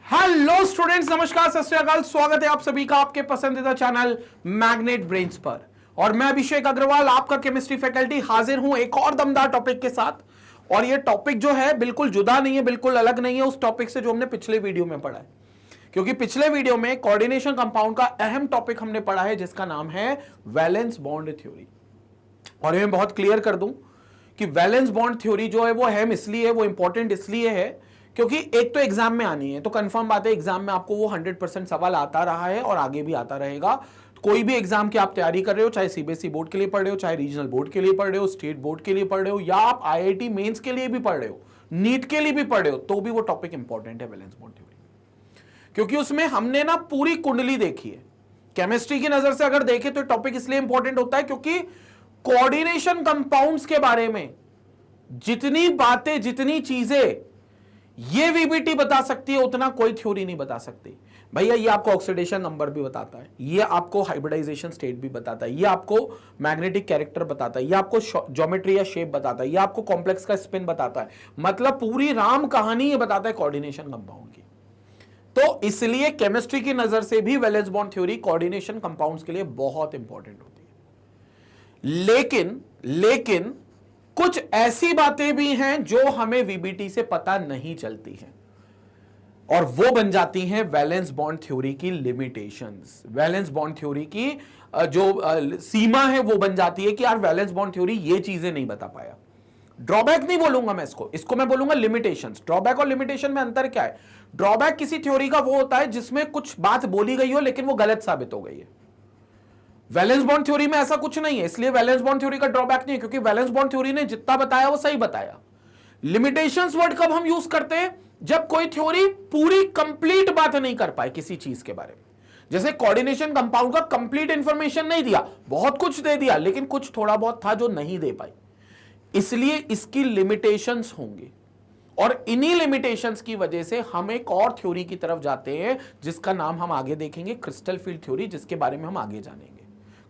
Hello students, नमस्कार, सत श्री अकाल। स्वागत है आप सभी का आपके पसंदीदा चैनल मैग्नेट ब्रेन्स पर। और मैं अभिषेक अग्रवाल, आपका केमिस्ट्री फैकल्टी, हाजिर हूं एक और दमदार टॉपिक के साथ। और ये टॉपिक जो है बिल्कुल जुदा नहीं है, बिल्कुल अलग नहीं है उस टॉपिक से जो हमने पिछले वीडियो में पढ़ा है। क्योंकि पिछले वीडियो में कोऑर्डिनेशन कंपाउंड का अहम टॉपिक हमने पढ़ा है जिसका नाम है वैलेंस बॉन्ड थ्योरी। और मैं बहुत क्लियर कर दूं कि वैलेंस बॉन्ड थ्योरी जो है वो अहम इसलिए है, वो इंपॉर्टेंट इसलिए है क्योंकि एक तो एग्जाम में आनी है, तो कंफर्म बात है एग्जाम में आपको वो 100% सवाल आता रहा है और आगे भी आता रहेगा। कोई भी एग्जाम की आप तैयारी कर रहे हो, चाहे सीबीएसई बोर्ड के लिए पढ़ रहे हो, चाहे रीजनल बोर्ड के लिए पढ़ रहे हो, स्टेट बोर्ड के लिए पढ़ रहे हो, या आप आईआईटी मेंस के लिए भी पढ़ रहे हो, नीट के लिए भी पढ़ रहे हो, तो भी वो टॉपिक इंपॉर्टेंट है वैलेंस बॉन्ड थ्योरी। क्योंकि उसमें हमने ना पूरी कुंडली देखी है। केमिस्ट्री की नजर से अगर देखें तो टॉपिक इसलिए इंपॉर्टेंट होता है क्योंकि कोऑर्डिनेशन कंपाउंड्स के बारे में जितनी बातें, जितनी चीजें ये वीबीटी बता सकती है उतना कोई थ्योरी नहीं बता सकती। भैया ये आपको ऑक्सीडेशन नंबर भी बताता है, ये आपको हाइब्रिडाइजेशन स्टेट भी बताता है, ये आपको मैग्नेटिक कैरेक्टर बताता है, ये आपको ज्योमेट्री या शेप बताता है, ये आपको कॉम्प्लेक्स का स्पिन बताता है। मतलब पूरी राम कहानी ये बताता है कोऑर्डिनेशन कंपाउंड की। तो इसलिए केमिस्ट्री की नजर से भी valence bond theory coordination compounds के लिए बहुत इंपॉर्टेंट होती है। लेकिन कुछ ऐसी बातें भी हैं जो हमें वीबीटी से पता नहीं चलती हैं और वो बन जाती हैं वैलेंस बॉन्ड थ्योरी की लिमिटेशंस। वैलेंस बॉन्ड थ्योरी की जो सीमा है वो बन जाती है कि यार वैलेंस बॉन्ड थ्योरी ये चीजें नहीं बता पाया। ड्रॉबैक नहीं बोलूंगा मैं इसको मैं बोलूंगा लिमिटेशंस। ड्रॉबैक और लिमिटेशन में अंतर क्या है? ड्रॉबैक किसी थ्योरी का वो होता है जिसमें कुछ बात बोली गई हो लेकिन वो गलत साबित हो गई है। वैलेंस बॉन्ड थ्योरी में ऐसा कुछ नहीं है, इसलिए वैलेंस बॉन्ड थ्योरी का ड्रॉबैक नहीं है, क्योंकि वैलेंस बॉन्ड थ्योरी ने जितना बताया वो सही बताया। लिमिटेशंस वर्ड कब हम यूज करते हैं? जब कोई थ्योरी पूरी कंप्लीट बात नहीं कर पाए किसी चीज के बारे में। जैसे कोऑर्डिनेशन कंपाउंड का कंप्लीट इंफॉर्मेशन नहीं दिया, बहुत कुछ दे दिया लेकिन कुछ थोड़ा बहुत था जो नहीं दे पाई, इसलिए इसकी लिमिटेशंस होंगी। और इन्हीं लिमिटेशंस की वजह से हम एक और थ्योरी की तरफ जाते हैं जिसका नाम हम आगे देखेंगे, क्रिस्टल फील्ड थ्योरी, जिसके बारे में हम आगे जानेंगे।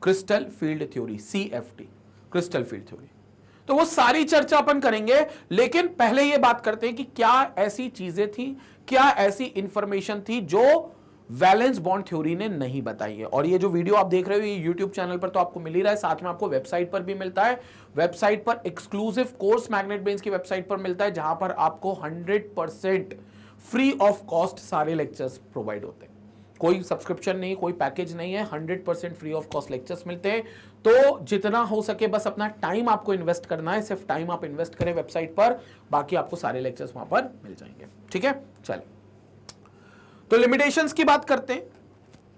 Crystal field theory, CFT, crystal field theory. तो वो सारी चर्चा अपन करेंगे, लेकिन पहले ये बात करते हैं कि क्या ऐसी चीजें थी, क्या ऐसी इंफॉर्मेशन थी जो वैलेंस बॉन्ड थ्योरी ने नहीं बताई है। और ये जो वीडियो आप देख रहे हो ये यूट्यूब चैनल पर तो आपको मिल ही रहा है, साथ में आपको वेबसाइट पर भी मिलता है। वेबसाइट पर एक्सक्लूसिव कोर्स मैग्नेट ब्रेन्स की वेबसाइट पर मिलता है, जहां पर आपको 100% फ्री ऑफ कॉस्ट सारे लेक्चर्स प्रोवाइड होते हैं। कोई सब्सक्रिप्शन नहीं, कोई पैकेज नहीं है, 100% फ्री ऑफ कॉस्ट लेक्चर्स मिलते हैं। तो जितना हो सके बस अपना टाइम आपको इन्वेस्ट करना है, सिर्फ टाइम आप इन्वेस्ट करें वेबसाइट पर, बाकी आपको सारे लेक्चर्स वहां पर मिल जाएंगे। ठीक है, चलिए तो लिमिटेशंस की बात करते हैं।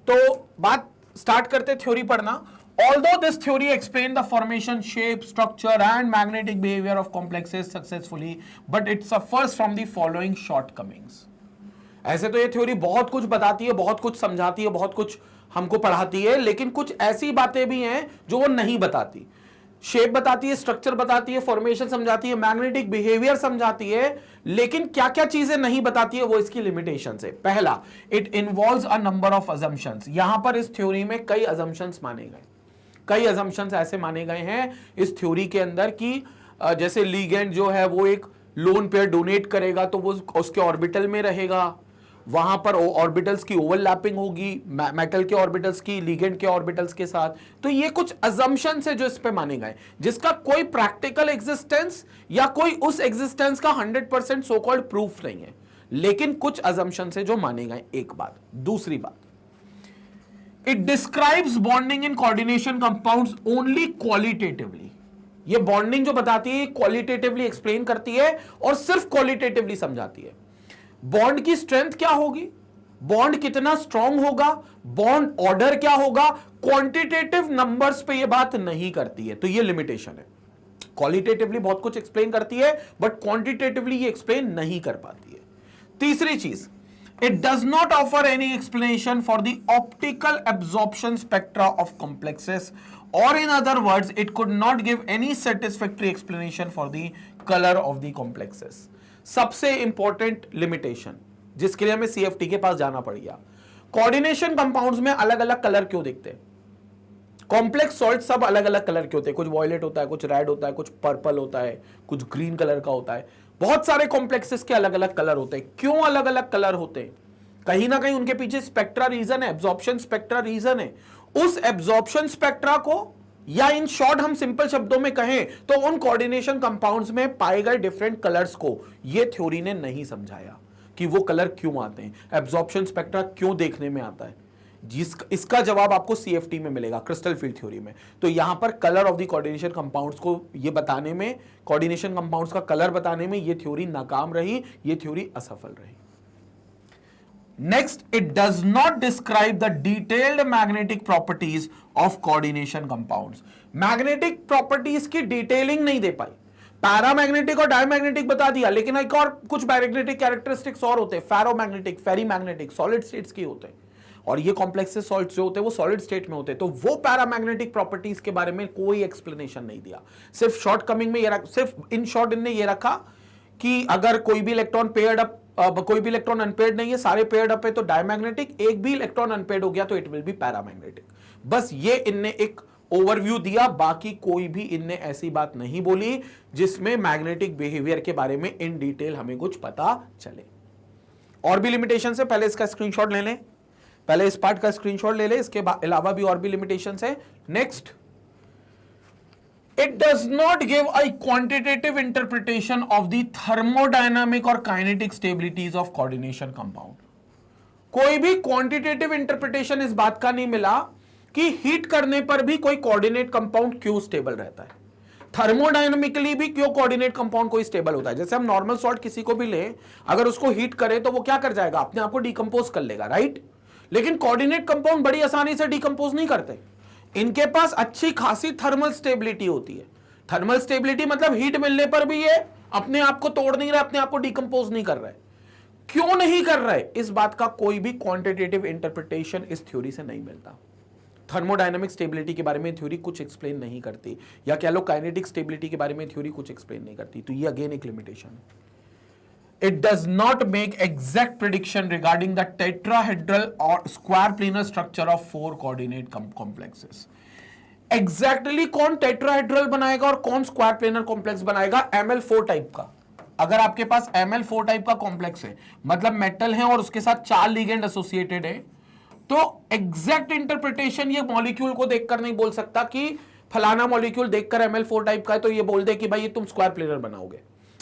तो बात स्टार्ट करते थ्योरी पढ़ना। Although this theory explained the formation, shape, structure and magnetic behavior of complexes successfully, but it suffers from the following shortcomings. ऐसे तो ये थ्योरी बहुत कुछ बताती है, बहुत कुछ समझाती है, बहुत कुछ हमको पढ़ाती है, लेकिन कुछ ऐसी बातें भी हैं जो वो नहीं बताती। शेप बताती है, स्ट्रक्चर बताती है, फॉर्मेशन समझाती है, मैग्नेटिक बिहेवियर समझाती है, लेकिन क्या क्या चीजें नहीं बताती है वो इसकी लिमिटेशन है। पहला, it involves a number of assumptions. यहां पर इस थ्योरी में कई अजम्पशंस माने गए, कई अजम्पशंस ऐसे माने गए हैं इस थ्योरी के अंदर कि जैसे लिगेंड जो है वो एक लोन पेयर डोनेट करेगा तो वो उसके ऑर्बिटल में रहेगा, वहां पर ऑर्बिटल्स की ओवरलैपिंग होगी मेटल के ऑर्बिटल्स की लिगेंड के ऑर्बिटल्स के साथ। तो ये कुछ अजम्पशंस है जो इस पे माने गए, जिसका कोई प्रैक्टिकल एग्जिस्टेंस या कोई उस एग्जिस्टेंस का 100% सो कॉल्ड प्रूफ नहीं है, लेकिन कुछ अजम्पशंस है जो माने गए। एक बात। दूसरी बात, it describes bonding in coordination compounds only qualitatively. ये बॉन्डिंग जो बताती है क्वालिटेटिवली एक्सप्लेन करती है और सिर्फ क्वालिटेटिवली समझाती है। बॉन्ड की स्ट्रेंथ क्या होगी, बॉन्ड कितना स्ट्रांग होगा, बॉन्ड ऑर्डर क्या होगा, क्वांटिटेटिव नंबर्स पे ये बात नहीं करती है। तो ये लिमिटेशन है। क्वालिटेटिवली बहुत कुछ एक्सप्लेन करती है बट क्वांटिटेटिवली ये एक्सप्लेन नहीं कर पाती है। तीसरी चीज, it does not offer any explanation for the optical absorption spectra of complexes, or in other words it could not give any satisfactory explanation for the color of the complexes. सबसे important limitation जिसके लिए हमें CFT के पास जाना पड़ गया, coordination compounds में अलग अलग कलर क्यों दिखते हैं? कॉम्प्लेक्स सॉल्ट सब अलग अलग कलर के होते हैं, कुछ वॉयलेट होता है, कुछ रेड होता है, कुछ पर्पल होता है, कुछ ग्रीन कलर का होता है। बहुत सारे कॉम्प्लेक्सेस के अलग अलग कलर होते हैं। क्यों अलग अलग कलर होते हैं? कहीं ना कहीं उनके पीछे स्पेक्ट्रा रीजन है, एब्जॉर्प्शन स्पेक्ट्रा रीजन है। उस एब्जॉर्प्शन स्पेक्ट्रा को, या इन शॉर्ट हम सिंपल शब्दों में कहें तो उन कोऑर्डिनेशन कंपाउंड्स में पाए गए डिफरेंट कलर्स को ये थ्योरी ने नहीं समझाया कि वो कलर क्यों आते हैं, एब्जॉर्प्शन स्पेक्ट्रा क्यों देखने में आता है। इसका जवाब आपको सीएफटी में मिलेगा, क्रिस्टल फील्ड थ्योरी में। तो यहां पर colour of the coordination compounds को ये बताने में, कोऑर्डिनेशन कंपाउंड्स का कलर बताने में ये थ्योरी नाकाम रही, ये थ्योरी असफल रही। Next, it does not describe the detailed magnetic properties of coordination compounds. Magnetic properties की डिटेलिंग नहीं दे पाई। पैरामैग्नेटिक और डायमैग्नेटिक बता दिया, लेकिन एक और कुछ मैग्नेटिक कैरेक्टरिस्टिक्स और होते हैं, फेरोमैग्नेटिक, फेरीमैग्नेटिक, सॉलिड स्टेट्स के होते हैं, और ये कॉम्प्लेक्सेस सॉलिड्स जो होते हैं वो सॉलिड स्टेट में होते हैं। तो वो पैरामैग्नेटिक प्रॉपर्टीज के बारे में कोई एक्सप्लेनेशन नहीं दिया, सिर्फ शॉर्टकमिंग में ये सिर्फ इन शॉर्ट इनने ये रखा कि अगर कोई भी इलेक्ट्रॉन पेयर्ड अप, कोई भी इलेक्ट्रॉन अनपेयर्ड नहीं है, सारे पेयर्ड अप है तो डायमैग्नेटिक, एक भी इलेक्ट्रॉन अनपेयर्ड हो गया तो इट विल बी पैरामैग्नेटिक। बस ये इनने एक ओवरव्यू दिया, बाकी कोई भी इनने ऐसी बात नहीं बोली जिसमें मैग्नेटिक बिहेवियर के बारे में इन डिटेल हमें कुछ पता चले। और भी लिमिटेशन है, पहले इसका स्क्रीनशॉट ले लें, पहले इस पार्ट का स्क्रीनशॉट ले लें, इसके अलावा भी और भी लिमिटेशन है। Next, it does not give a quantitative interpretation of the thermodynamic और kinetic stabilities of coordination compound. कोई भी क्वांटिटेटिव इंटरप्रिटेशन इस बात का नहीं मिला कि हीट करने पर भी कोई कोऑर्डिनेट कंपाउंड क्यों स्टेबल रहता है, थर्मोडायनामिकली भी क्यों कोऑर्डिनेट कंपाउंड कोई स्टेबल होता है। जैसे हम नॉर्मल सॉल्ट किसी को भी लें, अगर उसको हीट करें तो वो क्या कर जाएगा, अपने आप को डिकम्पोज कर लेगा, राइट। लेकिन कोऑर्डिनेट कंपाउंड बड़ी आसानी से डिकम्पोज नहीं करते, इनके पास अच्छी खासी थर्मल स्टेबिलिटी होती है। थर्मल स्टेबिलिटी मतलब हीट मिलने पर भी ये अपने आप को तोड़ नहीं रहा, अपने आप को डिकम्पोज नहीं कर रहा है। क्यों नहीं कर रहा है, इस बात का कोई भी क्वांटिटेटिव इंटरप्रिटेशन इस थ्योरी से नहीं मिलता। थर्मोडायनामिक स्टेबिलिटी के बारे में थ्योरी कुछ एक्सप्लेन नहीं करती, या कह लो काइनेटिक स्टेबिलिटी के बारे में थ्योरी कुछ एक्सप्लेन नहीं करती। तो ये अगेन एक लिमिटेशन है। It does not make exact prediction regarding the tetrahedral or square planar structure of four coordinate complexes. Exactly कौन tetrahedral बनाएगा और कौन square planar complex बनाएगा, ML4 टाइप का। अगर आपके पास ML4 टाइप का कॉम्प्लेक्स है, मतलब मेटल है और उसके साथ 4 लिगेंड एसोसिएटेड है, तो एग्जैक्ट इंटरप्रिटेशन ये मॉलिक्यूल को देखकर नहीं बोल सकता कि फलाना मॉलिक्यूल देखकर ML4 टाइप का है तो ये बोल दे कि भाई ये तुम स्क्वायर प्लेनर बनाओगे,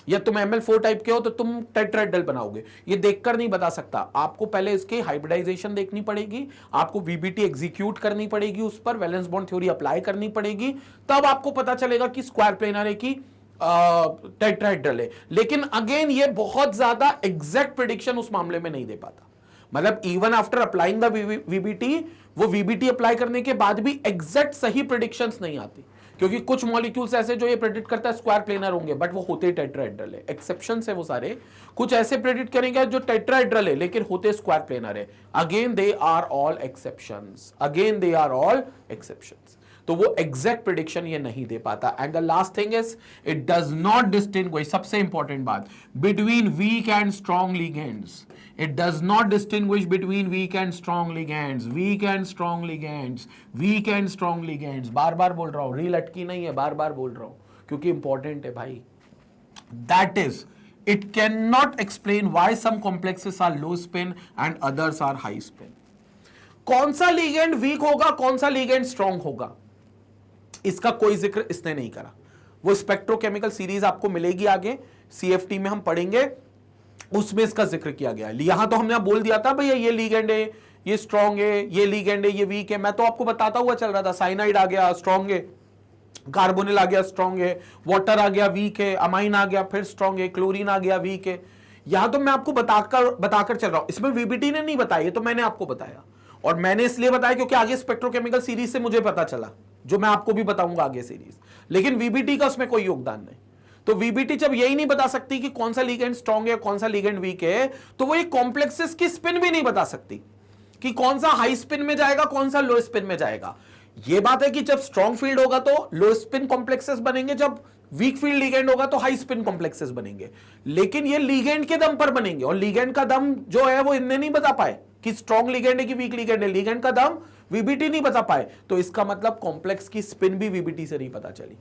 या तुम ML4 टाइप के हो तो तुम टेट्राहेड्रल बनाओगे। ये देखकर नहीं बता सकता, आपको पहले इसकी हाइब्रिडाइजेशन देखनी पड़ेगी, आपको VBT एग्जीक्यूट करनी पड़ेगी, उस पर वैलेंस बॉन्ड थ्योरी अप्लाई करनी पड़ेगी, तब आपको पता चलेगा कि स्क्वायर प्लेनर है कि टेट्राहेड्रल है। लेकिन अगेन ये बहुत ज्यादा एग्जैक्ट प्रेडिक्शन उस मामले में नहीं दे पाता, मतलब even after applying the VBT, वो VBT अप्लाई करने के बाद भी एग्जैक्ट सही प्रेडिक्शंस नहीं आती, क्योंकि कुछ मॉलिक्यूल्स ऐसे जो ये प्रेडिक्ट करता है स्क्वायर प्लेनर होंगे, बट वो होते टेट्राहेड्रल है। एक्सेप्शंस है वो सारे, कुछ ऐसे प्रेडिक्ट करेंगे जो टेट्राहेड्रल है लेकिन होते स्क्वायर प्लेनर है। Again they are all exceptions, again they are all exceptions. तो वो एग्जैक्ट प्रेडिक्शन ये नहीं दे पाता। And the last thing is it does not distinguish, सबसे इंपॉर्टेंट बात, between weak and strong ligands. It does not distinguish between weak and strong ligands, weak and strong ligands, weak and strong ligands। बार बार बोल रहा हूं, reel अटकी नहीं है, बार बार बोल रहा हूं क्योंकि इंपॉर्टेंट है भाई। That is, it cannot explain why some complexes are low spin and others are high spin। कौन सा लिगेंड वीक होगा, कौन सा लिगेंड स्ट्रॉन्ग होगा, इसका कोई जिक्र इसने नहीं करा। वो स्पेक्ट्रोकेमिकल सीरीज आपको मिलेगी आगे, CFT में हम पढ़ेंगे, उसमें इसका जिक्र किया गया है। यहां तो हमने बोल दिया था भैया ये लिगेंड है, ये स्ट्रॉन्ग है, ये लिगेंड है, ये वीक है, मैं तो आपको बताता हुआ चल रहा था। साइनाइड आ गया स्ट्रॉन्ग है, कार्बोनिल आ गया स्ट्रॉन्ग है, वाटर आ गया वीक है, अमाइन आ गया फिर स्ट्रॉन्ग है, क्लोरीन आ गया वीक है। यहां तो मैं आपको बताकर चल रहा हूं, इसमें VBT ने नहीं बताया, तो मैंने आपको बताया, और मैंने इसलिए बताया क्योंकि आगे स्पेक्ट्रोकेमिकल सीरीज से मुझे पता चला, जो मैं आपको भी बताऊंगा आगे सीरीज। लेकिन VBT का उसमें कोई योगदान नहीं। तो VBT जब यही नहीं बता सकती कि कौन सा लिगेंड स्ट्रॉन्ग है कौन सा लिगेंड वीक है, तो वो ये कॉम्प्लेक्सेस की स्पिन भी नहीं बता सकती कि कौन सा हाई स्पिन में जाएगा कौन सा लो स्पिन में जाएगा। ये बात है कि जब स्ट्रॉन्ग फील्ड होगा तो लो स्पिन कॉम्प्लेक्सेस बनेंगे, जब वीक फील्ड लिगेंड होगा तो हाई स्पिन कॉम्प्लेक्सेस बनेंगे। लेकिन ये लिगेंड के दम पर बनेंगे, और लिगेंड का दम जो है वो इनने नहीं बता पाए कि स्ट्रॉन्ग लिगेंड है कि वीक लिगेंड है, लिगेंड का दम VBT नहीं बता पाए। तो इसका मतलब कॉम्प्लेक्स की स्पिन भी VBT से नहीं पता चली।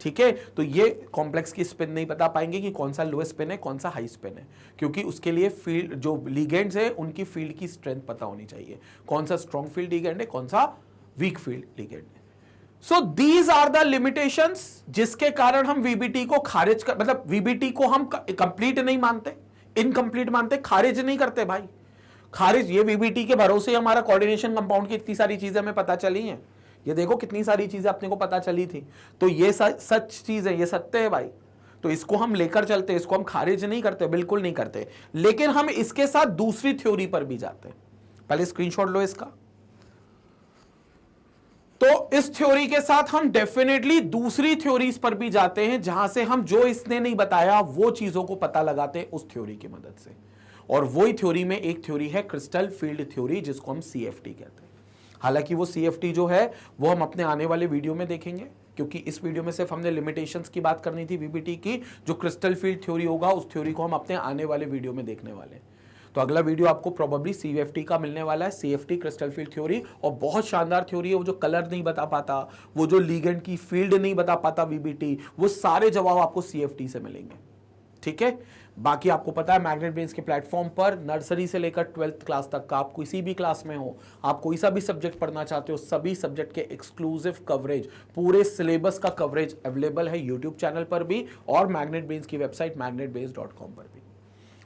ठीक है, तो ये कॉम्प्लेक्स की स्पिन नहीं बता पाएंगे कि कौन सा लो स्पिन है कौन सा हाई स्पिन है, क्योंकि उसके लिए फील्ड जो लिगेंड्स है उनकी फील्ड की स्ट्रेंथ पता होनी चाहिए, कौन सा स्ट्रॉन्ग फील्ड लिगेंड है कौन सा वीक फील्ड लिगेंड है। So these are the limitations जिसके कारण हम वीबीटी को खारिज कर, मतलब वीबीटी को हम कंप्लीट नहीं मानते, इनकंप्लीट मानते, खारिज नहीं करते भाई। खारिज ये वीबीटी के भरोसे हमारा कोऑर्डिनेशन कंपाउंड की इतनी सारी चीजें हमें पता चली हैं, ये देखो कितनी सारी चीजें अपने को पता चली थी, तो ये सच चीज है, ये सत्य है भाई, तो इसको हम लेकर चलते, इसको हम खारिज नहीं करते, बिल्कुल नहीं करते, लेकिन हम इसके साथ दूसरी थ्योरी पर भी जाते हैं। पहले स्क्रीनशॉट लो इसका। तो इस थ्योरी के साथ हम डेफिनेटली दूसरी थ्योरीज पर भी जाते हैं, जहां से हम जो इसने नहीं बताया वो चीजों को पता लगाते हैं उस थ्योरी की मदद से। और वही थ्योरी में एक थ्योरी है क्रिस्टल फील्ड थ्योरी, जिसको हम सीएफटी कहते हैं। हालांकि वो सीएफटी जो है वो हम अपने आने वाले वीडियो में देखेंगे, क्योंकि इस वीडियो में सिर्फ हमने लिमिटेशंस की बात करनी थी वीबीटी की। जो क्रिस्टल फील्ड थ्योरी होगा उस थ्योरी को हम अपने आने वाले वीडियो में देखने वाले हैं। तो अगला वीडियो आपको प्रोबेबली सीएफटी का मिलने वाला है, सीएफटी क्रिस्टल फील्ड थ्योरी, और बहुत शानदार थ्योरी है। वो जो कलर नहीं बता पाता, वो जो लिगेंड की फील्ड नहीं बता पाता वीबीटी, वो सारे जवाब आपको सीएफटी से मिलेंगे, ठीक है। बाकी आपको पता है मैग्नेट ब्रेन्स के प्लेटफॉर्म पर नर्सरी से लेकर 12th क्लास तक का, आप किसी भी क्लास में हो, आप कोई सा भी सब्जेक्ट पढ़ना चाहते हो, सभी सब्जेक्ट के एक्सक्लूसिव कवरेज, पूरे सिलेबस का कवरेज अवेलेबल है यूट्यूब चैनल पर भी और मैग्नेट ब्रेन्स की वेबसाइट magnetbrains.com पर भी।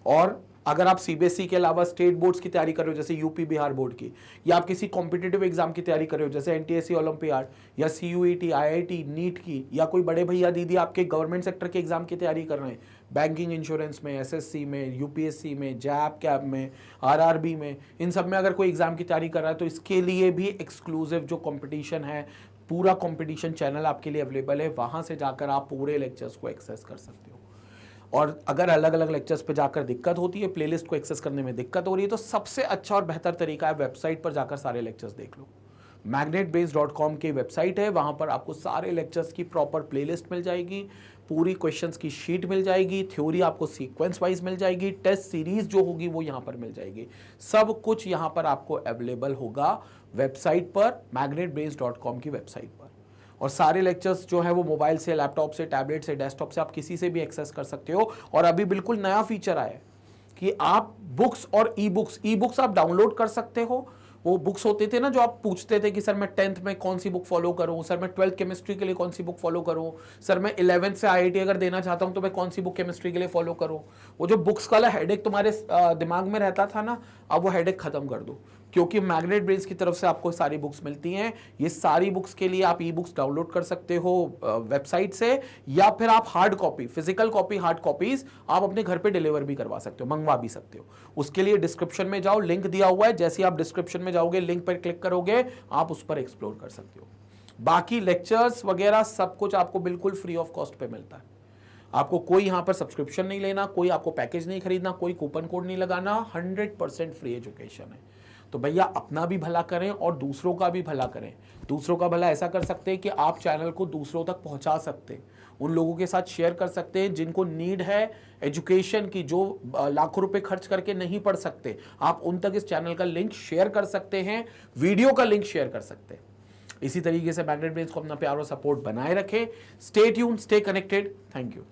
और अगर आप सीबीएसई के अलावा स्टेट बोर्ड्स की तैयारी कर रहे हो जैसे यूपी बिहार बोर्ड की, या आप किसी कॉम्पिटिटिव एग्जाम की तैयारी कर रहे हो जैसे एनटीएससी ओलंपियाड या सीयूईटी, आईआईटी, नीट की, या कोई बड़े भैया दीदी आपके गवर्नमेंट सेक्टर के एग्जाम की तैयारी कर रहे हैं, बैंकिंग, इंश्योरेंस में, एसएससी में, यूपीएससी में, जैप कैब में, आरआरबी में, इन सब में अगर कोई एग्जाम की तैयारी कर रहा है तो इसके लिए भी एक्सक्लूसिव जो कंपटीशन है, पूरा कंपटीशन चैनल आपके लिए अवेलेबल है। वहां से जाकर आप पूरे लेक्चर्स को एक्सेस कर सकते हो। और अगर अलग अलग लेक्चर्स पे जाकर दिक्कत होती है, प्लेलिस्ट को एक्सेस करने में दिक्कत हो रही है, तो सबसे अच्छा और बेहतर तरीका है वेबसाइट पर जाकर सारे लेक्चर्स देख लो। magnetbrains.com की वेबसाइट है, वहां पर आपको सारे लेक्चर्स की प्रॉपर प्लेलिस्ट मिल जाएगी, पूरी क्वेश्चंस की शीट मिल जाएगी, थ्योरी आपको सीक्वेंस वाइज मिल जाएगी, टेस्ट सीरीज जो होगी वो यहाँ पर मिल जाएगी। सब कुछ यहाँ पर आपको अवेलेबल होगा वेबसाइट पर, magnetbrains.com की वेबसाइट पर। और सारे लेक्चर्स जो है वो मोबाइल से, लैपटॉप से, टैबलेट से, डेस्कटॉप से, आप किसी से भी एक्सेस कर सकते हो। और अभी बिल्कुल नया फीचर आया है कि आप बुक्स और ई बुक्स आप डाउनलोड कर सकते हो। वो बुक्स होते थे ना जो आप पूछते थे कि सर मैं 10th में कौन सी बुक फॉलो करूं, सर मैं 12th केमिस्ट्री के लिए कौन सी बुक फॉलो करूं, सर मैं 11th से आईआईटी अगर देना चाहता हूं तो मैं कौन सी बुक केमिस्ट्री के लिए फॉलो करूं। वो जो बुक्स वाला हेडेक तुम्हारे दिमाग में रहता था ना, अब वो हेडेक खत्म कर दो, क्योंकि मैग्नेट ब्रेन्स की तरफ से आपको सारी बुक्स मिलती हैं। ये सारी बुक्स के लिए आप ई बुक्स डाउनलोड कर सकते हो वेबसाइट से, या फिर आप hard copy, physical copy, hard copies आप अपने घर पे डिलीवर भी करवा सकते हो, मंगवा भी सकते हो। उसके लिए डिस्क्रिप्शन में जाओ, लिंक दिया हुआ है, जैसे आप डिस्क्रिप्शन में जाओगे लिंक पर क्लिक करोगे आप उस पर एक्सप्लोर कर सकते हो। बाकी लेक्चर्स वगैरह सब कुछ आपको बिल्कुल फ्री ऑफ कॉस्ट पे मिलता है। आपको कोई यहाँ पर सब्सक्रिप्शन नहीं लेना, कोई आपको पैकेज नहीं खरीदना, कोई कूपन कोड नहीं लगाना, 100% फ्री एजुकेशन है। तो भैया अपना भी भला करें और दूसरों का भी भला करें। दूसरों का भला ऐसा कर सकते हैं कि आप चैनल को दूसरों तक पहुंचा सकते हैं, उन लोगों के साथ शेयर कर सकते हैं जिनको नीड है एजुकेशन की, जो लाखों रुपए खर्च करके नहीं पढ़ सकते। आप उन तक इस चैनल का लिंक शेयर कर सकते हैं, वीडियो का लिंक शेयर कर सकते हैं। इसी तरीके से मैग्नेट ब्रेन्स को अपना प्यार और सपोर्ट बनाए रखें। Stay tuned, stay connected. Thank you.